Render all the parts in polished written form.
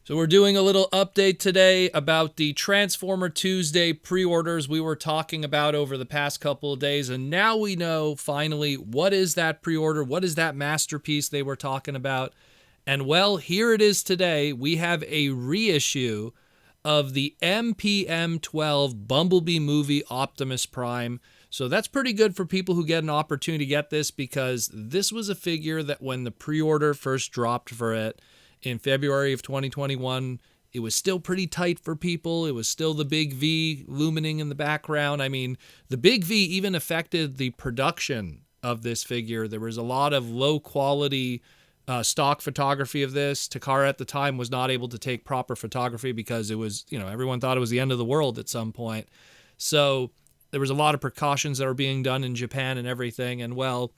So we're doing a little update today about the Transformer Tuesday pre-orders we were talking about over the past couple of days, and now we know finally what is that pre-order, what is that masterpiece they were talking about. And well, here it is today. We have a reissue of the MPM-12 Bumblebee movie Optimus Prime. So that's pretty good for people who get an opportunity to get this, because this was a figure that when the pre-order first dropped for it in February of 2021, it was still pretty tight for people. It was still the big V looming in the background. I mean, the big V even affected the production of this figure. There was a lot of low quality stock photography of this. Takara at the time was not able to take proper photography because it was, everyone thought it was the end of the world at some point. So there was a lot of precautions that were being done in Japan and everything. And well,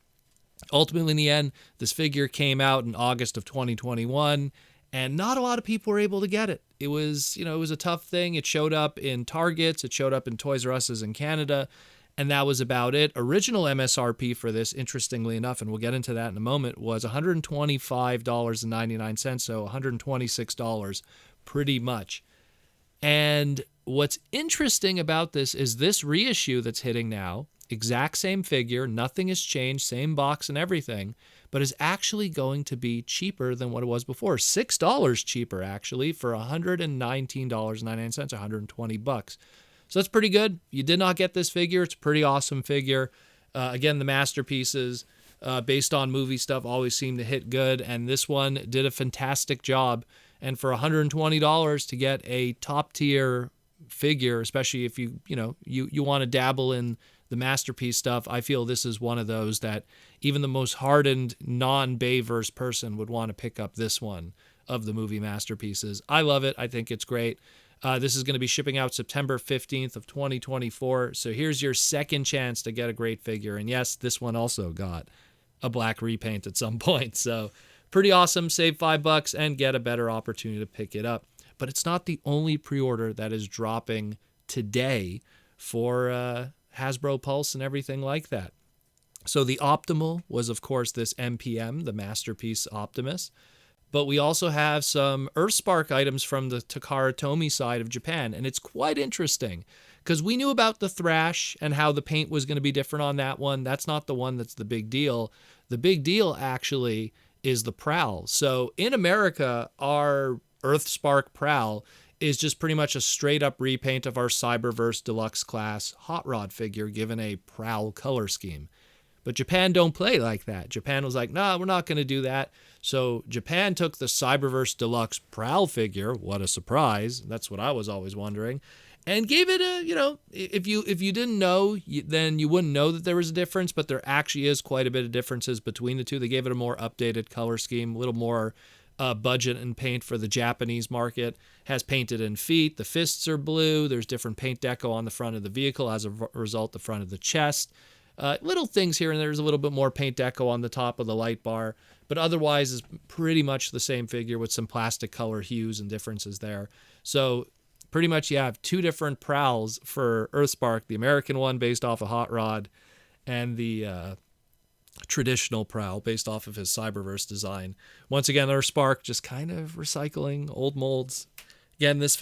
ultimately, in the end, this figure came out in August of 2021, and not a lot of people were able to get it. It was, it was a tough thing. It showed up in Targets, it showed up in Toys R Us's in Canada, and that was about it. Original MSRP for this, interestingly enough, and we'll get into that in a moment, was $125.99, so $126 pretty much. And what's interesting about this is this reissue that's hitting now, exact same figure, nothing has changed, same box and everything, but is actually going to be cheaper than what it was before. $6 cheaper, actually, for $119.99, $120. So that's pretty good. You did not get this figure. It's a pretty awesome figure. Again, the masterpieces based on movie stuff always seem to hit good, and this one did a fantastic job. And for $120 to get a top-tier figure, especially if you want to dabble in the masterpiece stuff, I feel this is one of those that even the most hardened non-Bayverse person would want to pick up this one of the movie masterpieces. I love it. I think it's great. This is going to be shipping out September 15th of 2024. So here's your second chance to get a great figure. And yes, this one also got a black repaint at some point. So pretty awesome. Save $5 and get a better opportunity to pick it up. But it's not the only pre-order that is dropping today for Hasbro Pulse and everything like that. So the Optimal was, of course, this MPM, the Masterpiece Optimus. But we also have some Earthspark items from the Takara-Tomy side of Japan. And it's quite interesting because we knew about the Thrash and how the paint was going to be different on that one. That's not the one that's the big deal. The big deal, actually, is the Prowl. So in America, our Earthspark Prowl is just pretty much a straight up repaint of our Cyberverse Deluxe Class Hot Rod figure given a Prowl color scheme. But Japan don't play like that. Japan was like, nah, we're not going to do that. So Japan took the Cyberverse Deluxe Prowl figure, what a surprise, that's what I was always wondering, and gave it a, if you didn't know, then you wouldn't know that there was a difference, but there actually is quite a bit of differences between the two. They gave it a more updated color scheme, a little more budget and paint for the Japanese market. Has painted in feet. The fists are blue. There's different paint deco on the front of the vehicle. As a result, the front of the chest. Little things here and there's a little bit more paint deco on the top of the light bar, but otherwise is pretty much the same figure with some plastic color hues and differences there. So pretty much you have two different Prowls for Earthspark, the American one based off of Hot Rod, and the traditional Prowl based off of his Cyberverse design. Once again, Earthspark just kind of recycling old molds. Again, this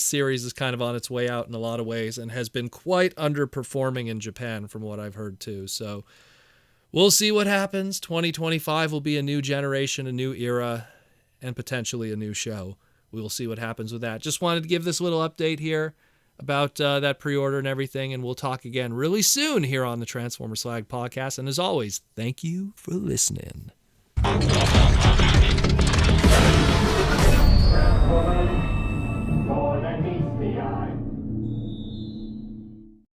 series is kind of on its way out in a lot of ways and has been quite underperforming in Japan from what I've heard too. So we'll see what happens. 2025 will be a new generation, a new era, and potentially a new show. We will see what happens with that. Just wanted to give this little update here about that pre-order and everything, and we'll talk again really soon here on the Transformer Slag podcast. And as always, thank you for listening.